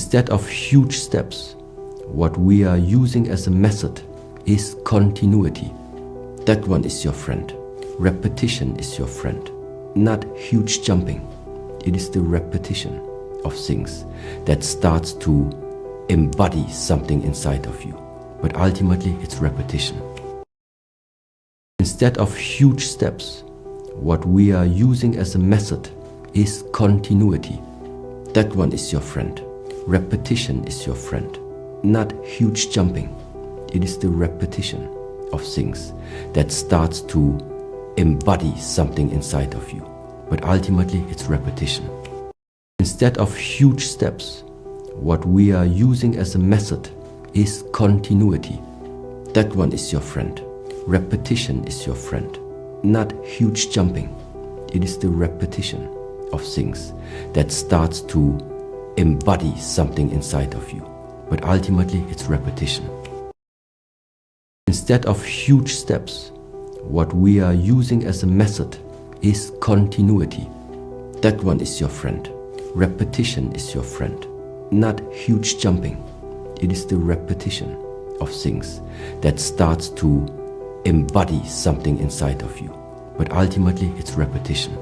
Instead of huge steps, what we are using as a method is continuity. That one is your friend. Repetition is your friend. Not huge jumping. It is the repetition of things that starts to embody something inside of you. But ultimately, it's repetition. Instead of huge steps, what we are using as a method is continuity. That one is your friend. Repetition is your friend. Not huge jumping. It is the repetition of things that starts to embody something inside of you. But ultimately, it's repetition. Instead of huge steps, what we are using as a method is continuity. That one is your friend. Repetition is your friend. Not huge jumping. It is the repetition of things that starts to embody something inside of you. But ultimately, it's repetition. Instead of huge steps, what we are using as a method is continuity. That one is your friend. Repetition is your friend. Not huge jumping. It is the repetition of things that starts to embody something inside of you. But ultimately, it's repetition.